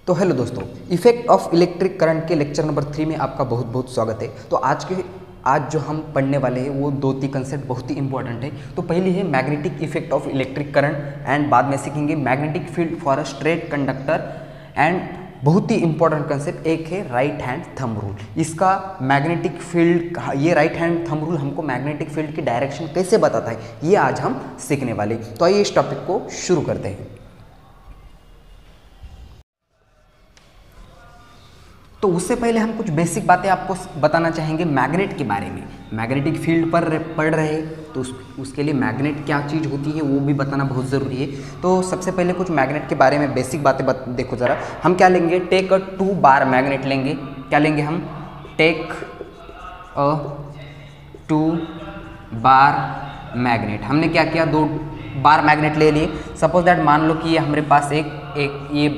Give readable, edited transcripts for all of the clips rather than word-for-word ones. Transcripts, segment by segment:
तो हेलो दोस्तों, effect of electric current के लेक्चर नंबर 3 में आपका बहुत बहुत स्वागत है। तो आज जो हम पढ़ने वाले हैं वो दो तीन कंसेप्ट बहुत ही इंपॉर्टेंट है। तो पहली है magnetic effect of electric current and बाद में सीखेंगे magnetic field for a straight conductor and बहुत ही इंपॉर्टेंट कंसेप्ट एक है राइट हैंड थंब रूल। इसका मैग्नेटिक फील्ड, ये राइट हैंड थंब रूल हमको मैग्नेटिक फील्ड की डायरेक्शन कैसे बताता है, ये आज हम सीखने वाले। तो आइए इस टॉपिक को शुरू करते हैं। तो उससे पहले हम कुछ बेसिक बातें आपको बताना चाहेंगे मैग्नेट के बारे में। मैग्नेटिक फील्ड पर पढ़ रहे तो उसके लिए मैग्नेट क्या चीज़ होती है वो भी बताना बहुत ज़रूरी है। तो सबसे पहले कुछ मैग्नेट के बारे में बेसिक बातें देखो ज़रा। हम क्या लेंगे, टेक अ 2 बार मैग्नेट लेंगे। क्या लेंगे हम, टेक अ 2 बार मैग्नेट। हमने क्या किया, 2 बार मैग्नेट ले लिए। सपोज दैट मान लो कि ये हमारे पास एक ये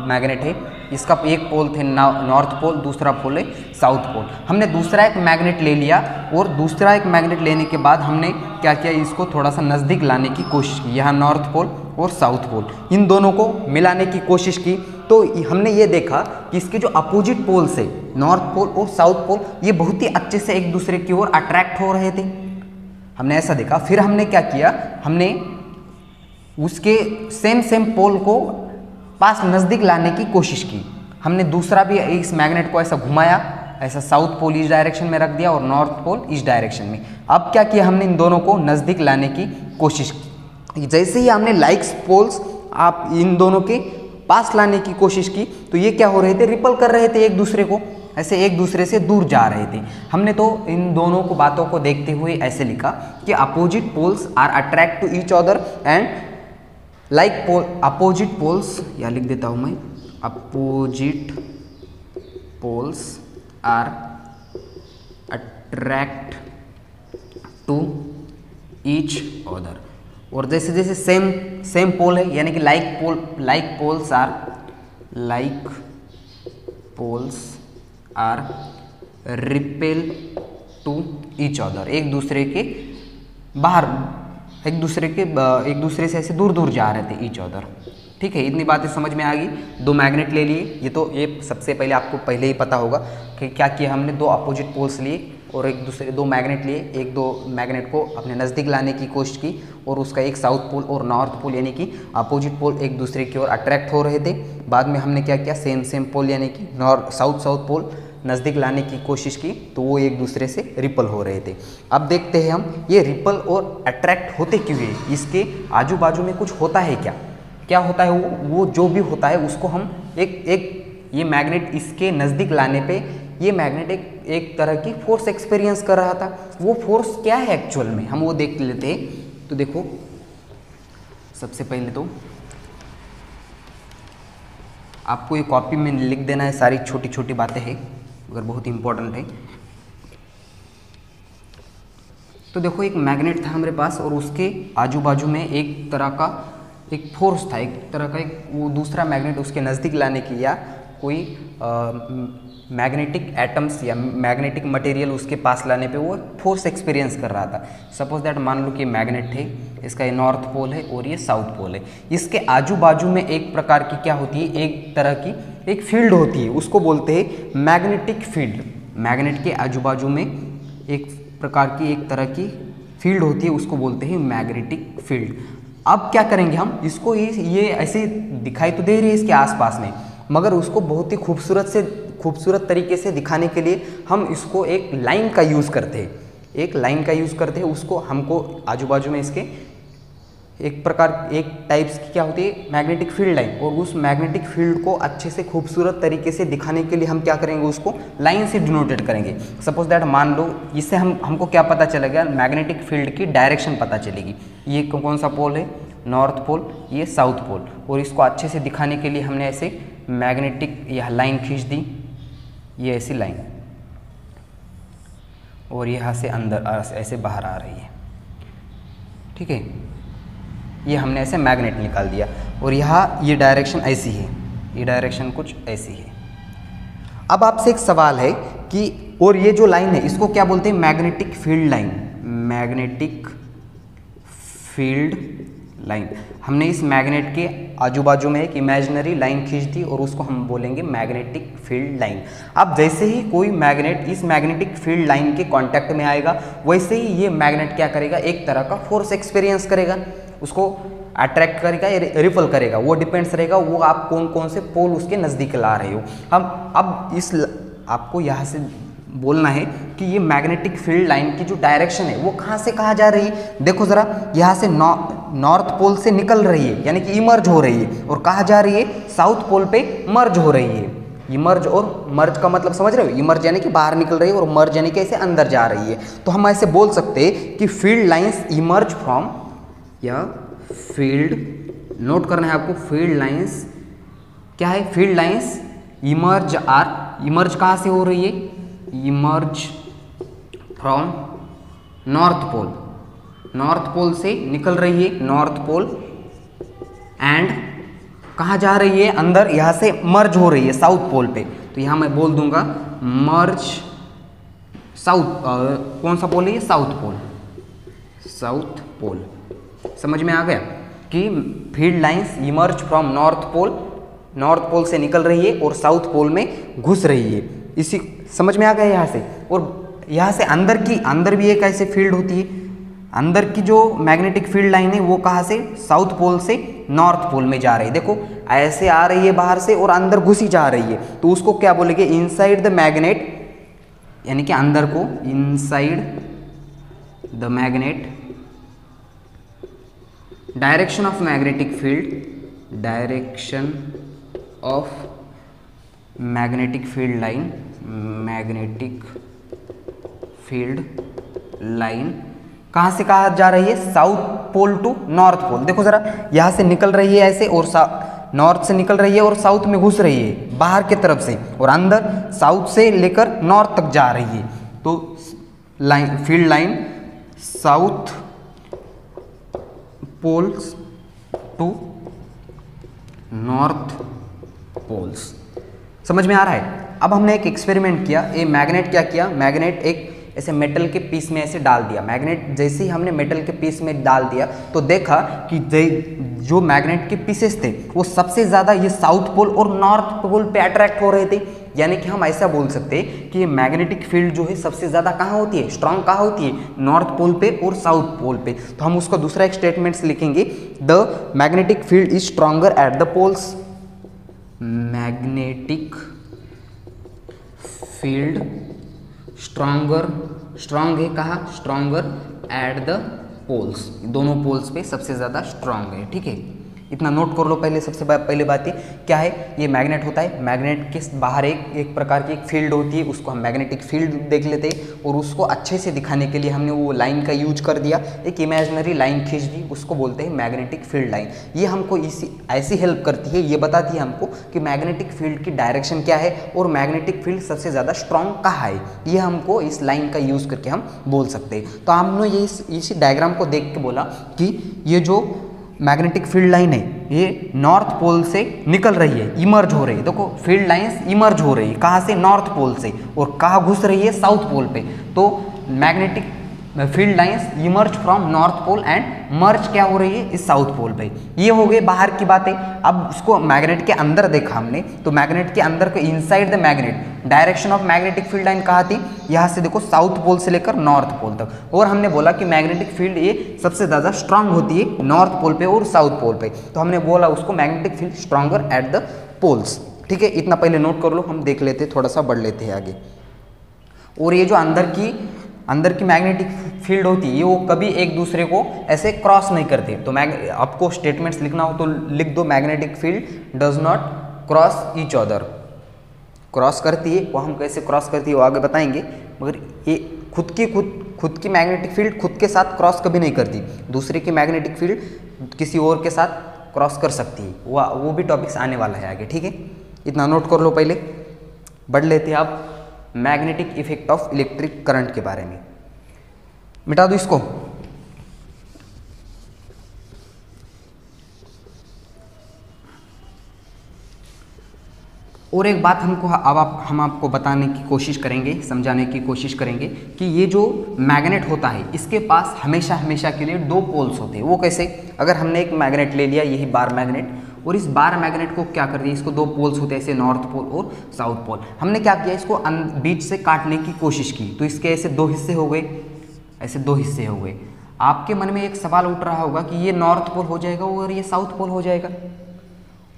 मैग्नेट है, इसका एक पोल थे नॉर्थ पोल, दूसरा पोल है साउथ पोल। हमने दूसरा एक मैग्नेट ले लिया और दूसरा एक मैग्नेट लेने के बाद हमने क्या किया, इसको थोड़ा सा नज़दीक लाने की कोशिश की। यहाँ नॉर्थ पोल और साउथ पोल, इन दोनों को मिलाने की कोशिश की। तो हमने ये देखा कि इसके जो अपोजिट पोल्स है, नॉर्थ पोल और साउथ पोल, ये बहुत ही अच्छे से एक दूसरे की ओर अट्रैक्ट हो रहे थे। हमने ऐसा देखा। फिर हमने क्या किया, हमने उसके सेम पोल को पास नज़दीक लाने की कोशिश की। हमने दूसरा भी इस मैग्नेट को ऐसा घुमाया, ऐसा साउथ पोल इस डायरेक्शन में रख दिया और नॉर्थ पोल इस डायरेक्शन में। अब क्या किया, हमने इन दोनों को नज़दीक लाने की कोशिश की। जैसे ही हमने लाइक्स पोल्स आप इन दोनों के पास लाने की कोशिश की तो ये क्या हो रहे थे, रिपल कर रहे थे एक दूसरे को, ऐसे एक दूसरे से दूर जा रहे थे। हमने तो इन दोनों को बातों को देखते हुए ऐसे लिखा कि opposite poles are attract to each other and like pole, opposite poles, या लिख देता हूं मैं, opposite poles are attract to each other. और जैसे जैसे सेम पोल है, यानी कि like poles are repel to each other. एक दूसरे से ऐसे दूर दूर जा रहे थे ईच अदर। ठीक है, इतनी बातें समझ में आ गई। 2 मैग्नेट ले लिए, ये सबसे पहले आपको पहले ही पता होगा कि क्या किया हमने, 2 अपोजिट पोल्स लिए और 2 मैग्नेट लिए। 2 मैग्नेट को अपने नज़दीक लाने की कोशिश की और उसका एक साउथ पोल और नॉर्थ पोल यानी कि अपोजिट पोल एक दूसरे की ओर अट्रैक्ट हो रहे थे। बाद में हमने क्या किया, सेम पोल यानी कि साउथ पोल नज़दीक लाने की कोशिश की तो वो एक दूसरे से रिपल हो रहे थे। अब देखते हैं हम ये रिपल और अट्रैक्ट होते क्यों है, इसके आजू बाजू में कुछ होता है क्या होता है, वो जो भी होता है उसको हम ये मैग्नेट इसके नज़दीक लाने पे ये मैग्नेट एक तरह की फोर्स एक्सपीरियंस कर रहा था। वो फोर्स क्या है एक्चुअल में, हम वो देख लेते हैं। तो देखो, सबसे पहले तो आपको ये कॉपी में लिख देना है, सारी छोटी छोटी बातें हैं मगर बहुत इंपॉर्टेंट है। तो देखो, एक मैग्नेट था हमारे पास और उसके आजू बाजू में एक तरह का एक फोर्स था, एक तरह का वो दूसरा मैग्नेट उसके नज़दीक लाने की या कोई मैग्नेटिक एटम्स या मैग्नेटिक मटेरियल उसके पास लाने पे वो फोर्स एक्सपीरियंस कर रहा था। सपोज दैट मान लो कि मैग्नेट है, इसका ये नॉर्थ पोल है और ये साउथ पोल है। इसके आजू बाजू में एक प्रकार की क्या होती है, एक तरह की एक फील्ड होती है, उसको बोलते हैं मैग्नेटिक फील्ड। मैग्नेट के आजू बाजू में एक प्रकार की एक तरह की फील्ड होती है, उसको बोलते हैं मैग्नेटिक फील्ड। अब क्या करेंगे हम, इसको ये ऐसे दिखाई तो दे रही है इसके आसपास में, मगर उसको बहुत ही खूबसूरत तरीके से दिखाने के लिए हम इसको एक लाइन का यूज़ करते हैं। उसको हमको आजू बाजू में इसके एक टाइप्स की क्या होती है, मैग्नेटिक फील्ड लाइन। और उस मैग्नेटिक फील्ड को अच्छे से खूबसूरत तरीके से दिखाने के लिए हम क्या करेंगे, उसको लाइन से डिनोटेड करेंगे। सपोज दैट मान लो, इससे हमको क्या पता चलेगा, मैग्नेटिक फील्ड की डायरेक्शन पता चलेगी। ये कौन सा पोल है, नॉर्थ पोल, ये साउथ पोल। और इसको अच्छे से दिखाने के लिए हमने ऐसे मैग्नेटिक यह लाइन खींच दी, ये ऐसी लाइन, और यहाँ से अंदर ऐसे बाहर आ रही है। ठीक है, ये हमने ऐसे मैग्नेट निकाल दिया और यहाँ ये डायरेक्शन ऐसी है, ये डायरेक्शन कुछ ऐसी है। अब आपसे एक सवाल है कि, और ये जो लाइन है इसको क्या बोलते हैं, magnetic field line. Magnetic field line, हमने इस मैग्नेट के आजू बाजू में एक इमेजिनरी लाइन खींच दी और उसको हम बोलेंगे मैग्नेटिक फील्ड लाइन। अब जैसे ही कोई मैग्नेट इस मैग्नेटिक फील्ड लाइन के कांटेक्ट में आएगा, वैसे ही ये मैग्नेट क्या करेगा, एक तरह का फोर्स एक्सपीरियंस करेगा, उसको अट्रैक्ट करेगा या रिपल करेगा, वो डिपेंड्स रहेगा वो आप कौन कौन से पोल उसके नज़दीक ला रहे हो। हम अब इस आपको यहाँ से बोलना है कि ये मैग्नेटिक फील्ड लाइन की जो डायरेक्शन है वो कहाँ से कहाँ जा रही है। देखो ज़रा, यहाँ से नॉर्थ पोल से निकल रही है, यानी कि इमर्ज हो रही है, और कहाँ जा रही है, साउथ पोल पे मर्ज हो रही है। इमर्ज और मर्ज का मतलब समझ रहे हो, इमर्ज यानी कि बाहर निकल रही है और मर्ज यानी कि ऐसे अंदर जा रही है। तो हम ऐसे बोल सकते हैं कि फील्ड लाइंस इमर्ज फ्रॉम, या फील्ड, नोट करना है आपको, फील्ड लाइंस क्या है, field lines emerge are, emerge कहाँ से हो रही है, emerge from north pole, north pole से निकल रही है, नॉर्थ पोल, एंड कहाँ जा रही है, अंदर, यहाँ से मर्ज हो रही है साउथ पोल पे। तो यहाँ मैं बोल दूंगा मर्ज साउथ, कौन सा पोल है ये, साउथ पोल, साउथ पोल। समझ में आ गया कि field lines emerge from north pole, north pole से निकल रही है और साउथ पोल में घुस रही है, इसी समझ में आ गया यहाँ से। और यहाँ से अंदर भी एक ऐसे फील्ड होती है, अंदर की जो मैग्नेटिक फील्ड लाइन है वो कहाँ से, साउथ पोल से नॉर्थ पोल में जा रही है। देखो ऐसे आ रही है बाहर से और अंदर घुसी जा रही है, तो उसको क्या बोलेंगे, इनसाइड द मैग्नेट, यानी कि अंदर को, inside the magnet, direction of magnetic field, direction of magnetic field line, magnetic field line कहाँ से कहाँ जा रही है, south pole to north pole. देखो जरा, यहाँ से निकल रही है ऐसे, और नॉर्थ से निकल रही है और साउथ में घुस रही है बाहर की तरफ से, और अंदर साउथ से लेकर नॉर्थ तक जा रही है। तो line, field line south poles to north poles. समझ में आ रहा है। अब हमने एक एक्सपेरिमेंट किया, ये मैग्नेट क्या किया, मैग्नेट एक ऐसे मेटल के पीस में ऐसे डाल दिया। मैग्नेट जैसे ही हमने मेटल के पीस में डाल दिया तो देखा कि जो मैग्नेट के पीसेस थे वो सबसे ज़्यादा ये साउथ पोल और नॉर्थ पोल पे अट्रैक्ट हो रहे थे। यानी कि हम ऐसा बोल सकते हैं कि ये मैग्नेटिक फील्ड जो है सबसे ज़्यादा कहाँ होती है, स्ट्रांग कहाँ होती है, नॉर्थ पोल पे और साउथ पोल पे। तो हम उसका दूसरा एक स्टेटमेंट्स लिखेंगे, the magnetic field is stronger at the poles, magnetic field stronger, strong है कहाँ, स्ट्रॉन्गर एट द पोल्स, दोनों पोल्स पे सबसे ज़्यादा स्ट्रॉन्ग है। ठीक है, इतना नोट कर लो पहले। सबसे पहले बात ये क्या है, ये मैग्नेट होता है, मैग्नेट के बाहर एक प्रकार की एक फील्ड होती है, उसको हम मैग्नेटिक फील्ड देख लेते हैं, और उसको अच्छे से दिखाने के लिए हमने वो लाइन का यूज कर दिया, एक इमेजिनरी लाइन खींच दी, उसको बोलते हैं मैग्नेटिक फील्ड लाइन। ये हमको ऐसी हेल्प करती है, ये बताती है हमको कि मैग्नेटिक फील्ड की डायरेक्शन क्या है और मैग्नेटिक फील्ड सबसे ज़्यादा स्ट्रॉन्ग कहाँ है, ये हमको इस लाइन का यूज़ करके हम बोल सकते हैं। तो हमने ये इसी डायग्राम को देख के बोला कि ये जो मैग्नेटिक फील्ड लाइन है ये नॉर्थ पोल से निकल रही है, इमर्ज हो रही है। देखो फील्ड लाइंस इमर्ज हो रही है कहाँ से, नॉर्थ पोल से, और कहाँ घुस रही है, साउथ पोल पे। तो magnetic field lines emerge from north pole and merge क्या हो रही है, इस साउथ पोल पे। ये हो गए बाहर की बातें। अब उसको मैग्नेट के अंदर देखा हमने, तो मैग्नेट के अंदर को inside the magnet, direction of magnetic field line कहाँ थी, यहाँ से देखो साउथ पोल से लेकर नॉर्थ पोल तक। और हमने बोला कि मैग्नेटिक फील्ड ये सबसे ज़्यादा स्ट्रांग होती है नॉर्थ पोल पे और साउथ पोल पे, तो हमने बोला उसको magnetic field stronger at the poles. ठीक है, इतना पहले नोट कर लो, हम देख लेते हैं, थोड़ा सा बढ़ लेते हैं आगे। और ये जो अंदर की मैग्नेटिक फील्ड होती है, ये वो कभी एक दूसरे को ऐसे क्रॉस नहीं करते। तो आपको स्टेटमेंट्स लिखना हो तो लिख दो, magnetic field does not cross each other. Cross करती है, वो हम कैसे क्रॉस करती है वो आगे बताएंगे, मगर ये खुद की मैग्नेटिक फील्ड खुद के साथ क्रॉस कभी नहीं करती, दूसरे की मैग्नेटिक फील्ड किसी और के साथ क्रॉस कर सकती है। वो भी टॉपिक्स आने वाला है आगे। ठीक है, इतना नोट कर लो पहले। बढ़ लेते हैं आप magnetic effect of electric current के बारे में। मिटा दो इसको। और एक बात हम आपको बताने की कोशिश करेंगे, समझाने की कोशिश करेंगे कि ये जो मैग्नेट होता है इसके पास हमेशा हमेशा के लिए दो पोल्स होते हैं। वो कैसे? अगर हमने एक मैग्नेट ले लिया, यही बार मैग्नेट, और इस बार मैग्नेट को क्या कर दिया, इसको दो पोल्स होते हैं ऐसे, नॉर्थ पोल और साउथ पोल। हमने क्या किया, इसको बीच से काटने की कोशिश की, तो इसके ऐसे दो हिस्से हो गए, ऐसे दो हिस्से हो गए। आपके मन में एक सवाल उठ रहा होगा कि ये नॉर्थ पोल हो जाएगा और ये साउथ पोल हो जाएगा,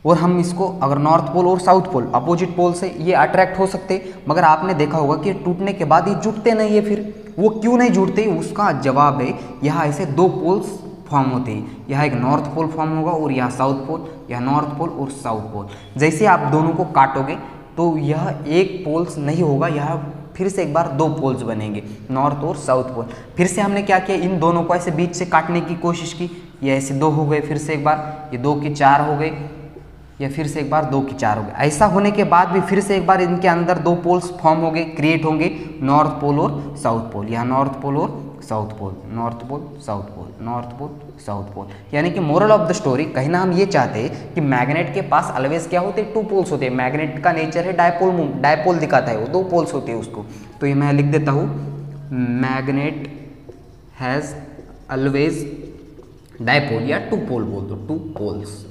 और हम इसको अगर नॉर्थ पोल और साउथ पोल अपोजिट पोल से ये अट्रैक्ट हो सकते, मगर आपने देखा होगा कि टूटने के बाद ये जुड़ते नहीं है। फिर वो क्यों नहीं जुड़ते? उसका जवाब है यहाँ ऐसे दो पोल्स फॉर्म होते हैं, यहाँ एक नॉर्थ पोल फॉर्म होगा और यहाँ साउथ पोल, यहाँ नॉर्थ पोल और साउथ पोल। जैसे आप दोनों को काटोगे तो यह एक पोल्स नहीं होगा, यहाँ फिर से एक बार दो पोल्स बनेंगे, नॉर्थ और साउथ पोल। फिर से हमने क्या किया, इन दोनों को ऐसे बीच से काटने की कोशिश की, ये ऐसे दो हो गए, फिर से एक बार ये दो के चार हो गए, या फिर से एक बार दो की चार हो गए। ऐसा होने के बाद भी फिर से एक बार इनके अंदर दो पोल्स फॉर्म हो गए, क्रिएट होंगे, नॉर्थ पोल और साउथ पोल। यहाँ नॉर्थ पोल और south pole, north pole south pole, north pole south pole. यानी कि मोरल ऑफ द स्टोरी कहना हम ये चाहते हैं कि मैग्नेट के पास ऑलवेज क्या होते हैं, टू पोल्स होते हैं। मैग्नेट का नेचर है डायपोल, डायपोल दिखाता है, वो दो पोल्स होते हैं उसको। तो ये मैं लिख देता हूँ, मैग्नेट हैज़ ऑलवेज डायपोल, या टू पोल बोल दो, टू पोल्स।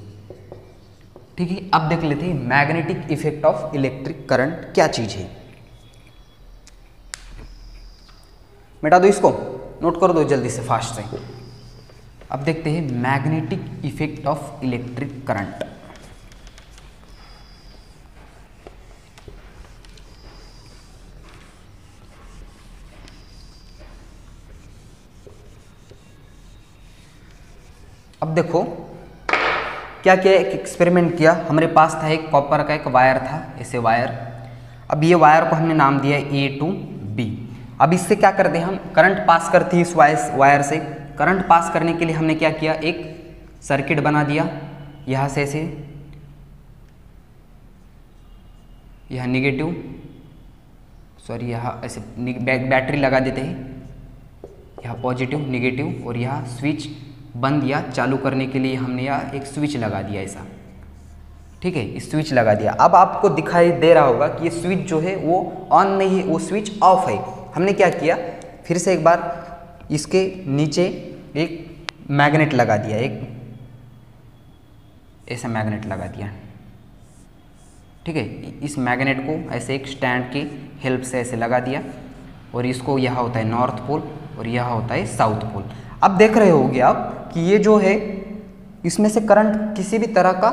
ठीक है, अब देख लेते हैं magnetic effect of electric current क्या चीज है। मिटा दो इसको, नोट कर दो जल्दी से, फास्ट से। अब देखते हैं magnetic effect of electric current. अब देखो क्या किया, एक एक्सपेरिमेंट किया। हमारे पास था एक कॉपर का एक वायर था, ऐसे वायर। अब ये वायर को हमने नाम दिया A to B। अब इससे क्या करते हैं, हम करंट पास करते हैं इस वायर से। करंट पास करने के लिए हमने क्या किया, एक सर्किट बना दिया, यहाँ से ऐसे, यहाँ निगेटिव, सॉरी यहाँ ऐसे बैटरी लगा देते हैं, यहाँ पॉजिटिव निगेटिव, और यहाँ स्विच बंद या चालू करने के लिए हमने यहाँ एक स्विच लगा दिया ऐसा। ठीक है, इस स्विच लगा दिया। अब आपको दिखाई दे रहा होगा कि ये स्विच जो है वो ऑन नहीं है, वो स्विच ऑफ है। हमने क्या किया, फिर से एक बार इसके नीचे एक मैग्नेट लगा दिया, एक ऐसा मैग्नेट लगा दिया। ठीक है, इस मैग्नेट को ऐसे एक स्टैंड की हेल्प से ऐसे लगा दिया, और इसको यहाँ होता है नॉर्थ पोल और यहाँ होता है साउथ पोल। अब देख रहे होगे आप कि ये जो है इसमें से करंट किसी भी तरह का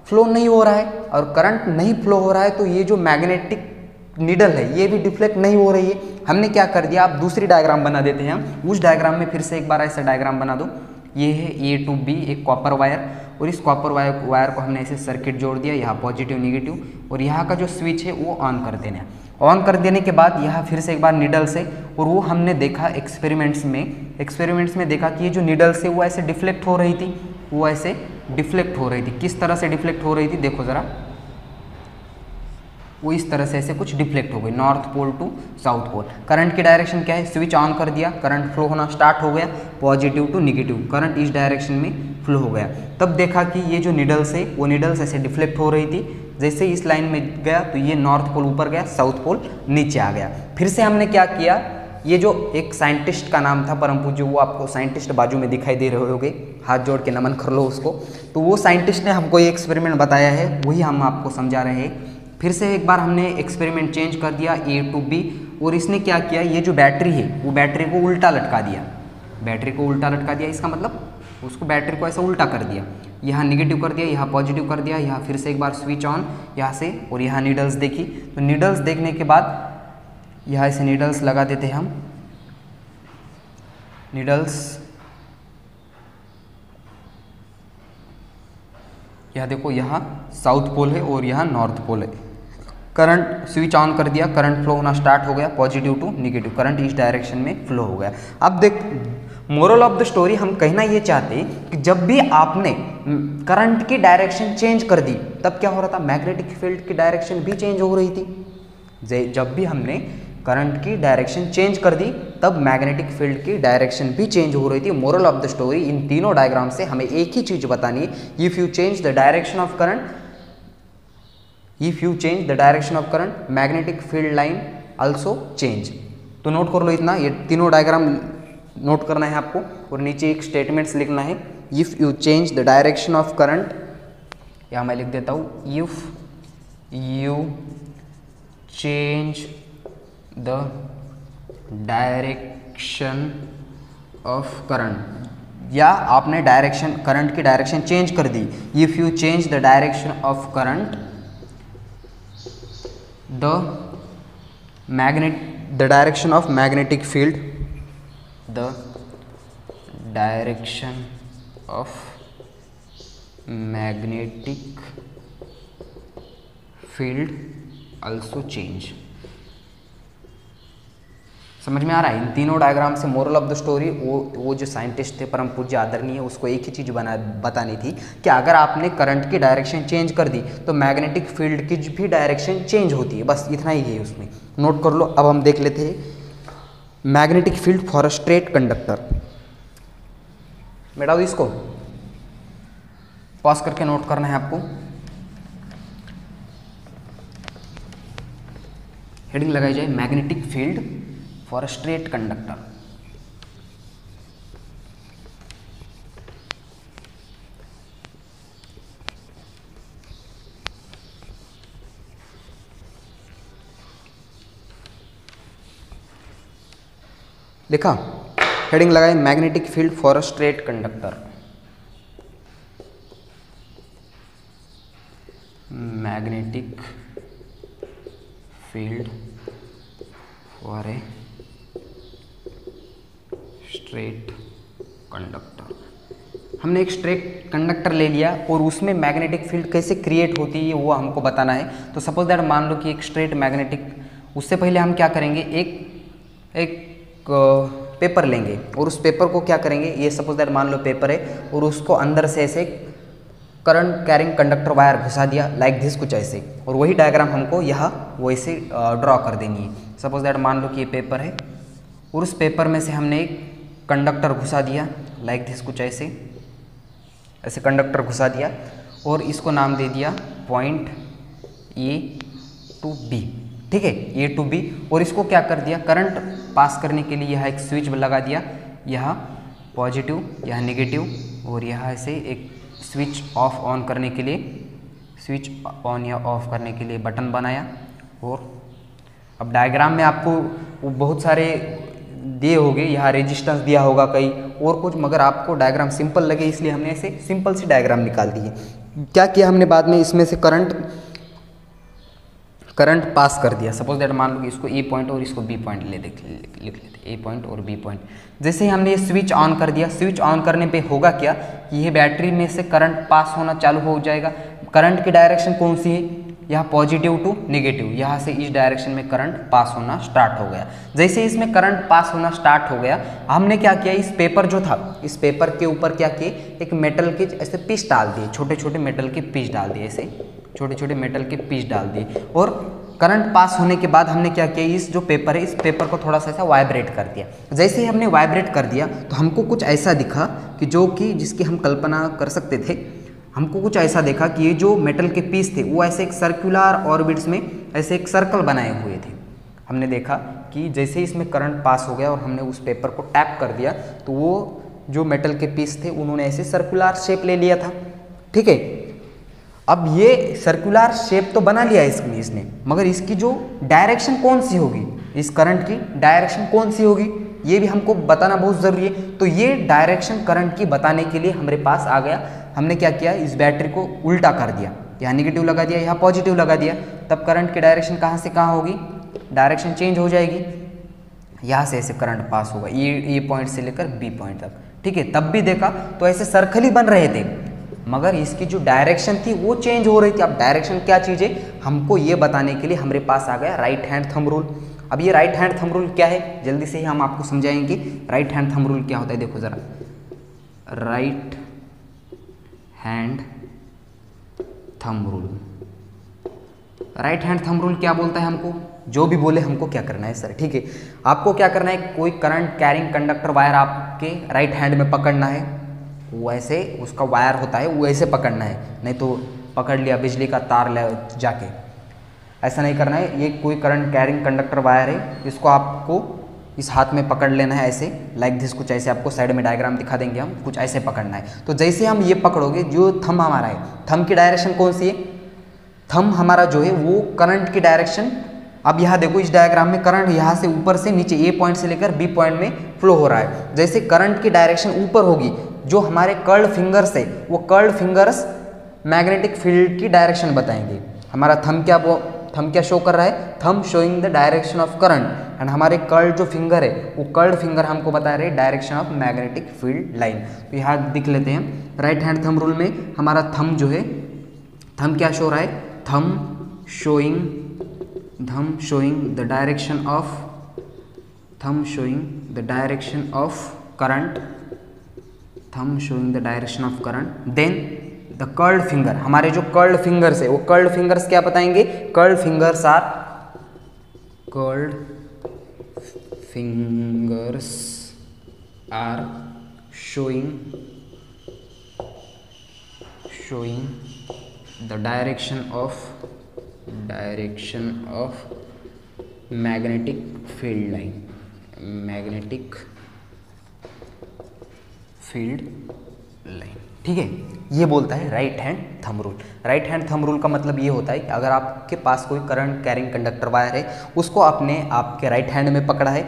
फ्लो नहीं हो रहा है, और करंट नहीं फ्लो हो रहा है तो ये जो मैग्नेटिक नीडल है ये भी डिफ्लेक्ट नहीं हो रही है। हमने क्या कर दिया, आप दूसरी डायग्राम बना देते हैं हम। उस डायग्राम में फिर से एक बार ऐसा डायग्राम बना दो। ये है A to B एक कॉपर वायर, और इस कॉपर वायर को हमने ऐसे सर्किट जोड़ दिया, यहाँ पॉजिटिव निगेटिव, और यहाँ का जो स्विच है वो ऑन कर देना है। ऑन कर देने के बाद यहाँ फिर से एक बार नीडल से, और वो हमने देखा एक्सपेरिमेंट्स में देखा कि ये जो नीडल से वो ऐसे डिफ्लेक्ट हो रही थी, वो ऐसे डिफ्लेक्ट हो रही थी। किस तरह से डिफ्लेक्ट हो रही थी देखो ज़रा, वो इस तरह से ऐसे कुछ डिफ्लेक्ट हो गई, north pole to south pole. Current की डायरेक्शन क्या है, स्विच ऑन कर दिया, करंट फ्लो होना स्टार्ट हो गया, पॉजिटिव टू निगेटिव, करंट इस डायरेक्शन में फ्लो हो गया। तब देखा कि ये जो नीडल्स है वो नीडल्स ऐसे डिफ्लेक्ट हो रही थी। जैसे इस लाइन में गया तो ये नॉर्थ पोल ऊपर गया, साउथ पोल नीचे आ गया। फिर से हमने क्या किया, ये जो एक साइंटिस्ट का नाम था परम पूज्य, वो आपको साइंटिस्ट बाजू में दिखाई दे रहे होंगे, हाथ जोड़ के नमन कर लो उसको। तो वो साइंटिस्ट ने हमको ये एक्सपेरिमेंट बताया है, वही हम आपको समझा रहे हैं। फिर से एक बार हमने एक्सपेरिमेंट चेंज कर दिया A to B, और इसने क्या किया, ये जो बैटरी है वो बैटरी को उल्टा लटका दिया, बैटरी को उल्टा लटका दिया। इसका मतलब उसको बैटरी को ऐसा उल्टा कर दिया, यहाँ निगेटिव कर दिया, यहाँ पॉजिटिव कर दिया, यहाँ फिर से एक बार स्विच ऑन यहाँ से, और यहाँ नीडल्स देखी। तो नीडल्स देखने के बाद यहाँ ऐसे नीडल्स लगा देते हैं हम, नीडल्स यहाँ देखो, यहाँ साउथ पोल है और यहाँ नॉर्थ पोल है। करंट स्विच ऑन कर दिया, करंट फ्लो होना स्टार्ट हो गया, पॉजिटिव टू निगेटिव, करंट इस डायरेक्शन में फ्लो हो गया। अब देख, मोरल ऑफ द स्टोरी हम कहना ये चाहते हैं कि जब भी आपने करंट की डायरेक्शन चेंज कर दी तब क्या हो रहा था, मैग्नेटिक फील्ड की डायरेक्शन भी चेंज हो रही थी। जब भी हमने करंट की डायरेक्शन चेंज कर दी तब मैग्नेटिक फील्ड की डायरेक्शन भी चेंज हो रही थी। मोरल ऑफ द स्टोरी, इन तीनों डायग्राम से हमें एक ही चीज बतानी है, if you change the direction of current if you change the direction of current magnetic field line also change. तो नोट कर लो इतना, ये तीनों डायग्राम नोट करना है आपको और नीचे एक स्टेटमेंट्स लिखना है। If you change the direction of current, या मैं लिख देता हूँ, if you change the direction of current, या आपने डायरेक्शन करंट की डायरेक्शन चेंज कर दी। If you change the direction of current the direction of magnetic field, the direction of magnetic field also change. समझ में आ रहा है? इन तीनों डायग्राम से मोरल ऑफ द स्टोरी, वो जो साइंटिस्ट थे परम पूज्य आदरणीय, उसको एक ही चीज़ बतानी थी कि अगर आपने करंट की डायरेक्शन चेंज कर दी तो मैग्नेटिक फील्ड की भी डायरेक्शन चेंज होती है। बस इतना ही है उसमें, नोट कर लो। अब हम देख लेते हैं magnetic field for a straight conductor. मिटा दो इसको, पॉज करके नोट करना है आपको। हेडिंग लगाई जाए magnetic field for a straight conductor. लिखा, हेडिंग लगाए magnetic field for a straight conductor. Magnetic field for a straight conductor. हमने एक स्ट्रेट कंडक्टर ले लिया और उसमें मैग्नेटिक फील्ड कैसे क्रिएट होती है वो हमको बताना है। तो सपोज दैट मान लो कि एक स्ट्रेट मैग्नेटिक, उससे पहले हम क्या करेंगे, एक पेपर लेंगे और उस पेपर को क्या करेंगे, ये सपोज दैट मान लो पेपर है और उसको अंदर से ऐसे करंट कैरिंग कंडक्टर वायर घुसा दिया लाइक दिस, कुछ ऐसे, और वही डायग्राम हमको यहाँ वैसे ड्रॉ कर देनी है। सपोज दैट मान लो कि ये पेपर है और उस पेपर में से हमने एक कंडक्टर घुसा दिया लाइक दिस, कुछ ऐसे कंडक्टर घुसा दिया और इसको नाम दे दिया पॉइंट ए टू बी। ठीक है, ए टू बी, और इसको क्या कर दिया, करंट पास करने के लिए यहाँ एक स्विच लगा दिया, यहाँ पॉजिटिव, यहाँ नेगेटिव, और यहाँ से एक स्विच ऑफ ऑन करने के लिए, स्विच ऑन या ऑफ करने के लिए बटन बनाया। और अब डायग्राम में आपको वो बहुत सारे दिए होंगे, यहाँ रेजिस्टेंस दिया होगा कई और कुछ, मगर आपको डायग्राम सिंपल लगे इसलिए हमने ऐसे सिंपल सी डायग्राम निकाल दी है। क्या किया हमने बाद में, इसमें से करंट पास कर दिया। सपोज दैट मान लो कि इसको ए पॉइंट और इसको बी पॉइंट लिख लेते, ए पॉइंट और बी पॉइंट। जैसे ही हमने ये स्विच ऑन कर दिया, स्विच ऑन करने पे होगा क्या कि ये बैटरी में से करंट पास होना चालू हो जाएगा। करंट की डायरेक्शन कौन सी है, यहाँ पॉजिटिव टू नेगेटिव, यहाँ से इस डायरेक्शन में करंट पास होना स्टार्ट हो गया। जैसे इसमें करंट पास होना स्टार्ट हो गया, हमने क्या किया, इस पेपर जो था, इस पेपर के ऊपर क्या किए, एक मेटल के ऐसे पीस डाल दिए, छोटे छोटे मेटल के पीस डाल दिए, ऐसे छोटे छोटे मेटल के पीस डाल दिए। और करंट पास होने के बाद हमने क्या किया, इस जो पेपर है, इस पेपर को थोड़ा सा ऐसा वाइब्रेट कर दिया। जैसे ही हमने वाइब्रेट कर दिया तो हमको कुछ ऐसा दिखा कि जो कि जिसकी हम कल्पना कर सकते थे। हमको कुछ ऐसा देखा कि ये जो मेटल के पीस थे वो ऐसे एक सर्कुलर ऑर्बिट्स में ऐसे एक सर्कल बनाए हुए थे। हमने देखा कि जैसे ही इसमें करंट पास हो गया और हमने उस पेपर को टैप कर दिया तो वो जो मेटल के पीस थे उन्होंने ऐसे सर्कुलर शेप ले लिया था। ठीक है, अब ये सर्कुलर शेप तो बना लिया इसने, मगर इसकी जो डायरेक्शन कौन सी होगी, इस करंट की डायरेक्शन कौन सी होगी, ये भी हमको बताना बहुत ज़रूरी है। तो ये डायरेक्शन करंट की बताने के लिए हमारे पास आ गया। हमने क्या किया, इस बैटरी को उल्टा कर दिया, यहाँ नेगेटिव लगा दिया, यहाँ पॉजिटिव लगा दिया, तब करंट की डायरेक्शन कहाँ से कहाँ होगी, डायरेक्शन चेंज हो जाएगी। यहाँ से ऐसे करंट पास होगा ए पॉइंट से लेकर बी पॉइंट तक। ठीक है, तब भी देखा तो ऐसे सर्कल ही बन रहे थे, मगर इसकी जो डायरेक्शन थी वो चेंज हो रही थी। अब डायरेक्शन क्या चीज़ है, हमको ये बताने के लिए हमारे पास आ गया राइट हैंड थंब रूल। अब ये राइट हैंड थंब रूल क्या है, जल्दी से ही हम आपको समझाएंगे। राइट हैंड थंब रूल क्या होता है, देखो ज़रा, right hand thumb rule. Right hand thumb rule क्या बोलता है हमको, जो भी बोले हमको क्या करना है सर। ठीक है, आपको क्या करना है, कोई करंट कैरिंग कंडक्टर वायर आपके राइट हैंड में पकड़ना है, वैसे उसका वायर होता है वो ऐसे पकड़ना है, नहीं तो पकड़ लिया बिजली का तार ले जाके, ऐसा नहीं करना है। ये कोई करंट कैरिंग कंडक्टर वायर है, इसको आपको इस हाथ में पकड़ लेना है ऐसे, लाइक दिस, कुछ ऐसे। आपको साइड में डायग्राम दिखा देंगे हम, कुछ ऐसे पकड़ना है। तो जैसे हम ये पकड़ोगे, जो थंब हमारा है, थंब की डायरेक्शन कौन सी है, थंब हमारा जो है वो करंट की डायरेक्शन। अब यहाँ देखो इस डायग्राम में करंट यहाँ से ऊपर से नीचे ए पॉइंट से लेकर बी पॉइंट में फ्लो हो रहा है। जैसे करंट की डायरेक्शन ऊपर होगी, जो हमारे कर्ल्ड फिंगर्स है वो कर्ल्ड फिंगर्स मैग्नेटिक फील्ड की डायरेक्शन बताएंगे। हमारा थंब क्या शो कर रहा है, thumb showing the direction of current, and हमारे कर्ल्ड जो फिंगर है वो कर्ल्ड फिंगर हमको बता रहे direction of magnetic field line. तो यहाँ दिख लेते हैं, राइट हैंड थंब रूल में हमारा थंब जो है, थंब क्या शो रहा है, thumb showing the direction of current, thumb showing the direction of current. Then the curled finger, हमारे जो कर्ल्ड फिंगर्स है वो कर्ल्ड फिंगर्स क्या बताएंगे, curled fingers are showing the direction of magnetic field line, ठीक है। ये बोलता है right hand thumb rule. Right hand thumb rule का मतलब ये होता है कि अगर आपके पास कोई करंट कैरिंग कंडक्टर वायर है, उसको आपने आपके राइट हैंड में पकड़ा है,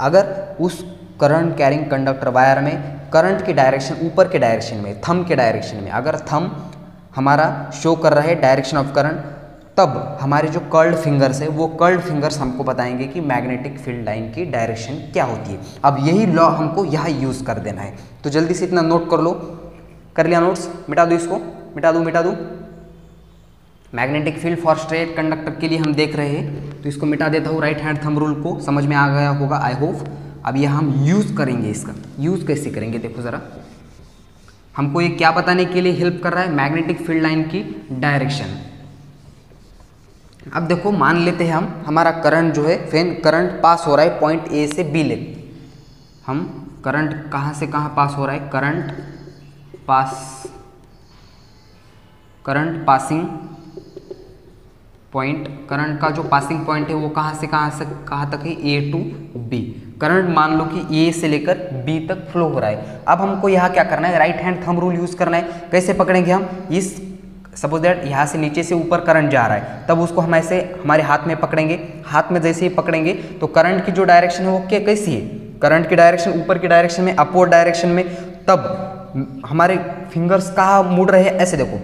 अगर उस करंट कैरिंग कंडक्टर वायर में करंट की डायरेक्शन ऊपर के डायरेक्शन में, थंब के डायरेक्शन में, अगर थंब हमारा शो कर रहा है डायरेक्शन ऑफ करंट, तब हमारे जो कर्ल्ड फिंगर्स है वो कर्ल्ड फिंगर्स हमको बताएंगे कि मैग्नेटिक फील्ड लाइन की डायरेक्शन क्या होती है। अब यही लॉ हमको यहाँ यूज़ कर देना है। तो जल्दी से इतना नोट कर लो। कर लिया नोट्स? मिटा दो इसको, मिटा दो। Magnetic field for straight conductor के लिए हम देख रहे हैं, तो इसको मिटा देता हूँ। राइट हैंड थंब रूल को समझ में आ गया होगा आई होप। अब यह हम यूज़ करेंगे, इसका यूज़ कैसे करेंगे देखो ज़रा। हमको ये क्या बताने के लिए हेल्प कर रहा है, मैग्नेटिक फील्ड लाइन की डायरेक्शन। अब देखो मान लेते हैं हम, हमारा करंट जो है, फैन करंट पास हो रहा है पॉइंट ए से बी ले। हम करंट कहाँ से कहाँ पास हो रहा है, करंट पासिंग पॉइंट, करंट का जो पासिंग पॉइंट है वो कहाँ से कहाँ तक है, ए टू बी। करंट मान लो कि ए से लेकर बी तक फ्लो हो रहा है। अब हमको यहाँ क्या करना है, right hand thumb rule use करना है। कैसे पकड़ेंगे हम, इस सपोज दैट यहाँ से नीचे से ऊपर करंट जा रहा है, तब उसको हम ऐसे हमारे हाथ में पकड़ेंगे। हाथ में जैसे ही पकड़ेंगे तो करंट की जो डायरेक्शन है वो क्या कैसी है, करंट की डायरेक्शन ऊपर की डायरेक्शन में, अपवर्ड डायरेक्शन में। तब हमारे फिंगर्स कहाँ मुड़ रहे हैं, ऐसे देखो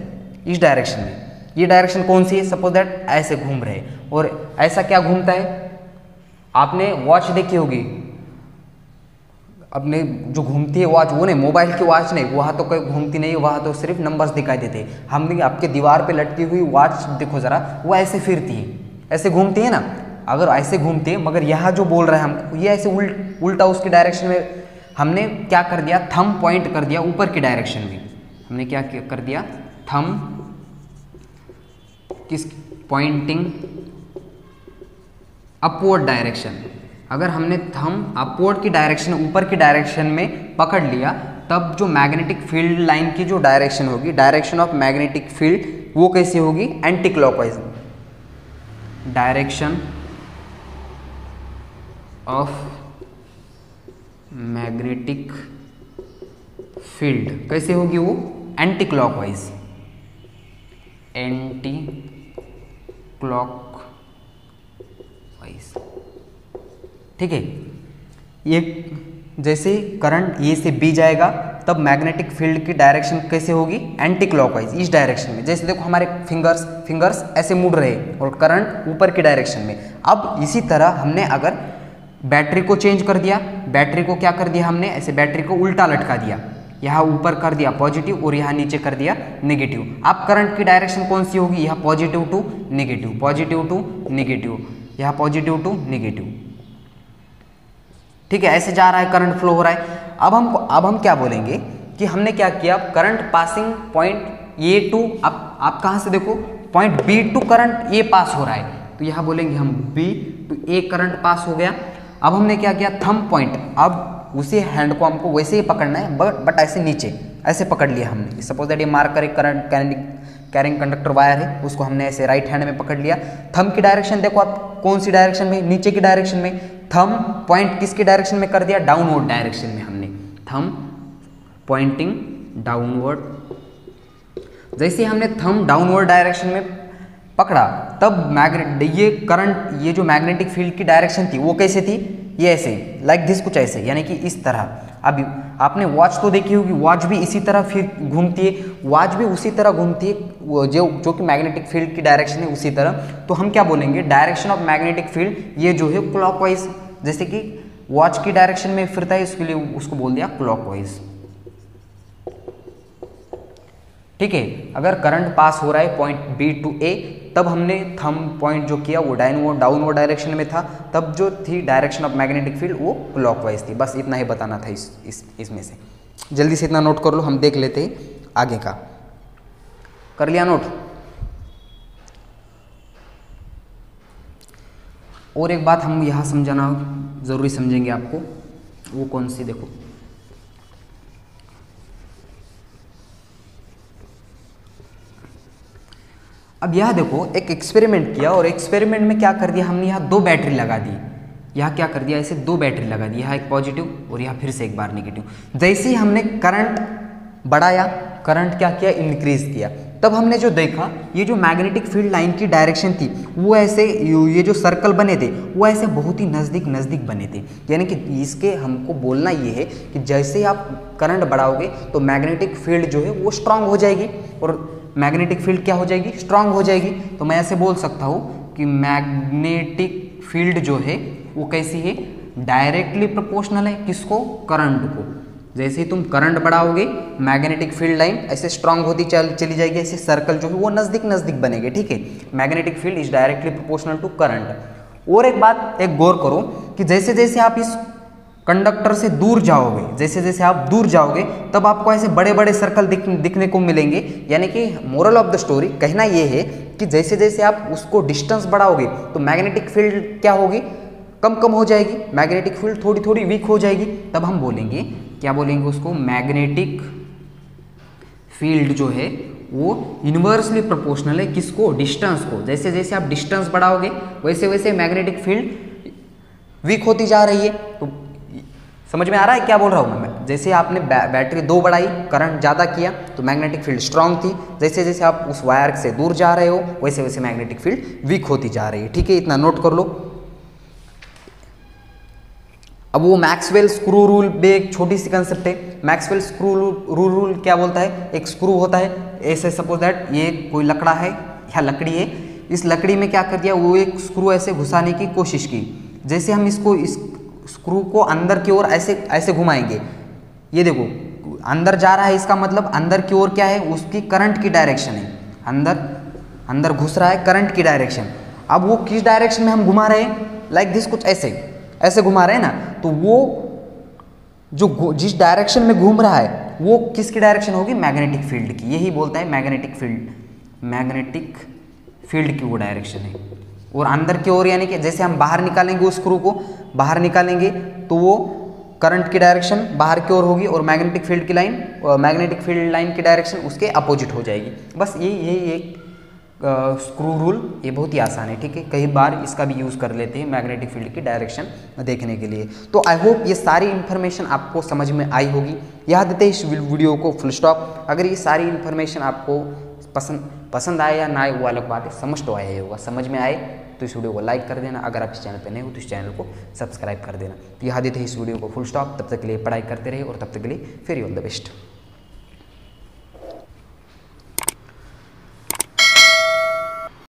इस डायरेक्शन में। ये डायरेक्शन कौन सी है, सपोज दैट ऐसे घूम रहे हैं। और ऐसा क्या घूमता है, आपने वॉच देखी होगी, अपने जो घूमती है वॉच, वो नहीं, मोबाइल की वॉच नहीं, वहाँ तो कोई घूमती नहीं, वहाँ तो सिर्फ नंबर्स दिखाई देते हैं। हमने आपके दीवार पे लटकी हुई वॉच देखो ज़रा, वो ऐसे फिरती है, ऐसे घूमती है ना। अगर ऐसे घूमती है, मगर यहाँ जो बोल रहा है हमको, ये ऐसे उल्टा उसकी डायरेक्शन में हमने क्या कर दिया, थंब पॉइंट कर दिया ऊपर की डायरेक्शन में। हमने क्या कर दिया, थंब किस पॉइंटिंग अपवर्ड डायरेक्शन। अगर हमने थंब अपवर्ड की डायरेक्शन, ऊपर की डायरेक्शन में पकड़ लिया, तब जो मैग्नेटिक फील्ड लाइन की जो डायरेक्शन होगी, डायरेक्शन ऑफ मैग्नेटिक फील्ड, वो कैसी होगी, anti clockwise. Direction of magnetic field कैसे होगी, वो एंटी क्लॉकवाइज, एंटी क्लॉकवाइज। ठीक है। ये जैसे करंट ए से बी जाएगा, तब मैग्नेटिक फील्ड की डायरेक्शन कैसे होगी, एंटी क्लॉकवाइज, इस डायरेक्शन में। जैसे देखो हमारे फिंगर्स ऐसे मुड़ रहे हैं और करंट ऊपर की डायरेक्शन में। अब इसी तरह हमने अगर बैटरी को चेंज कर दिया, बैटरी को क्या कर दिया हमने, ऐसे बैटरी को उल्टा लटका दिया, यहाँ ऊपर कर दिया पॉजिटिव और यहाँ नीचे कर दिया नेगेटिव। अब करंट की डायरेक्शन कौन सी होगी, यहाँ positive to negative, positive to negative, यहाँ पॉजिटिव टू नेगेटिव। ठीक है, ऐसे जा रहा है, करंट फ्लो हो रहा है। अब हम क्या बोलेंगे कि हमने क्या किया, current passing point A to, आप कहाँ से देखो, point B to current A pass हो रहा है, तो यहाँ बोलेंगे हम B to A current pass हो गया। अब हमने क्या किया, थंब पॉइंट, अब उसी हैंड को हमको वैसे ही पकड़ना है, बट ऐसे नीचे ऐसे पकड़ लिया हमने। सपोज दैट ये मार्कर एक कैरिंग कंडक्टर वायर है उसको हमने ऐसे राइट हैंड में पकड़ लिया। थंब की डायरेक्शन देखो आप कौन सी डायरेक्शन में, नीचे की डायरेक्शन में। थंब पॉइंट किसकी डायरेक्शन में कर दिया, डाउनवर्ड डायरेक्शन में हमने थंब पॉइंटिंग डाउनवर्ड। जैसे हमने थंब डाउनवर्ड डायरेक्शन में पकड़ा तब ये करंट, ये जो मैग्नेटिक फील्ड की डायरेक्शन थी वो कैसे थी, ये ऐसे लाइक दिस, कुछ ऐसे, यानी कि इस तरह। अब आपने वॉच तो देखी होगी, वॉच भी इसी तरह फिर घूमती है, वॉच भी उसी तरह घूमती है, वो जो कि मैग्नेटिक फील्ड की डायरेक्शन है उसी तरह। तो हम क्या बोलेंगे, डायरेक्शन ऑफ मैग्नेटिक फील्ड ये जो है क्लॉकवाइज, जैसे कि वॉच की डायरेक्शन में फिरता है इसके लिए उसको बोल दिया क्लॉकवाइज। ठीक है, अगर करंट पास हो रहा है पॉइंट बी टू ए, तब हमने थंब पॉइंट जो किया वो डाउनवर्ड डायरेक्शन में था, तब जो थी डायरेक्शन ऑफ मैग्नेटिक फील्ड वो क्लॉकवाइज थी। बस इतना ही बताना था इसमें से। जल्दी से इतना नोट कर लो, हम देख लेते हैं आगे का। कर लिया नोट? और एक बात हम यहाँ समझाना ज़रूरी समझेंगे आपको, वो कौन सी, देखो अब यह देखो एक एक्सपेरिमेंट किया और एक्सपेरिमेंट में क्या कर दिया हमने, यहाँ 2 बैटरी लगा दी। यहाँ क्या कर दिया, ऐसे 2 बैटरी लगा दी, यहाँ एक पॉजिटिव और यहाँ फिर से एक बार नेगेटिव। जैसे ही हमने करंट बढ़ाया, करंट क्या किया, इंक्रीज किया, तब हमने जो देखा ये जो मैग्नेटिक फील्ड लाइन की डायरेक्शन थी वो ऐसे, ये जो सर्कल बने थे वो ऐसे बहुत ही नज़दीक नज़दीक बने थे। यानी कि इसके हमको बोलना ये है कि जैसे आप करंट बढ़ाओगे तो मैग्नेटिक फील्ड जो है वो स्ट्रांग हो जाएगी, और मैग्नेटिक फील्ड क्या हो जाएगी, स्ट्रांग हो जाएगी। तो मैं ऐसे बोल सकता हूँ कि मैग्नेटिक फील्ड जो है वो कैसी है, डायरेक्टली प्रोपोर्शनल है किसको, करंट को। जैसे ही तुम करंट बढ़ाओगे मैग्नेटिक फील्ड लाइन ऐसे स्ट्रांग होती चली जाएगी, ऐसे सर्कल जो है वो नज़दीक नज़दीक बनेंगे। ठीक है, magnetic field is directly proportional to current. और एक बात, एक गौर करो कि जैसे जैसे आप इस कंडक्टर से दूर जाओगे, जैसे जैसे आप दूर जाओगे तब आपको ऐसे बड़े बड़े सर्कल दिखने को मिलेंगे। यानी कि मोरल ऑफ द स्टोरी कहना ये है कि जैसे जैसे आप उसको डिस्टेंस बढ़ाओगे तो मैग्नेटिक फील्ड क्या होगी, कम कम हो जाएगी, मैग्नेटिक फील्ड थोड़ी थोड़ी वीक हो जाएगी। तब हम बोलेंगे, क्या बोलेंगे उसको, मैग्नेटिक फील्ड जो है वो इन्वर्सली प्रोपोर्शनल है किसको, डिस्टेंस को। जैसे जैसे आप डिस्टेंस बढ़ाओगे वैसे वैसे मैग्नेटिक फील्ड वीक होती जा रही है। तो समझ में आ रहा है क्या बोल रहा हूँ मैं? जैसे आपने बैटरी 2 बढ़ाई, करंट ज़्यादा किया तो मैग्नेटिक फील्ड स्ट्रांग थी, जैसे जैसे आप उस वायर से दूर जा रहे हो वैसे वैसे मैग्नेटिक फील्ड वीक होती जा रही है। ठीक है, इतना नोट कर लो। अब वो मैक्सवेल स्क्रू रूल भी एक छोटी सी कंसेप्ट है। मैक्सवेल स्क्रू रूल क्या बोलता है, एक स्क्रू होता है ऐसे, सपोज दैट ये कोई लकड़ा है या लकड़ी है, इस लकड़ी में क्या कर दिया, वो एक स्क्रू ऐसे घुसाने की कोशिश की। जैसे हम इसको, इस स्क्रू को अंदर की ओर ऐसे ऐसे घुमाएंगे, ये देखो अंदर जा रहा है, इसका मतलब अंदर की ओर क्या है, उसकी करंट की डायरेक्शन है, अंदर घुस रहा है, करंट की डायरेक्शन। अब वो किस डायरेक्शन में हम घुमा रहे हैं, लाइक दिस, कुछ ऐसे घुमा रहे हैं ना, तो वो जो जिस डायरेक्शन में घूम रहा है वो किसकी डायरेक्शन होगी, मैग्नेटिक फील्ड की। यही बोलता है मैग्नेटिक फील्ड की वो डायरेक्शन है। और अंदर की ओर यानी कि जैसे हम बाहर निकालेंगे उस स्क्रू को, बाहर निकालेंगे तो वो करंट की डायरेक्शन बाहर की ओर होगी, और मैग्नेटिक फील्ड लाइन की डायरेक्शन उसके अपोजिट हो जाएगी। बस यही एक स्क्रू रूल, ये बहुत ही आसान है। ठीक है, कई बार इसका भी यूज़ कर लेते हैं मैग्नेटिक फील्ड की डायरेक्शन देखने के लिए। तो आई होप ये सारी इन्फॉर्मेशन आपको समझ में आई होगी। यहाँ देते हैं इस वीडियो को फुल स्टॉप। अगर ये सारी इन्फॉर्मेशन आपको पसंद आए या ना आए वो अलग बात है, समझ तो आया होगा। समझ में आए तो इस वीडियो को लाइक कर देना, अगर आप इस चैनल पर नए हो तो इस चैनल को सब्सक्राइब कर देना। तो यहाँ देते हैं इस वीडियो को फुल स्टॉप। तब तक के लिए पढ़ाई करते रहे और तब तक के लिए फिर ऑल द बेस्ट।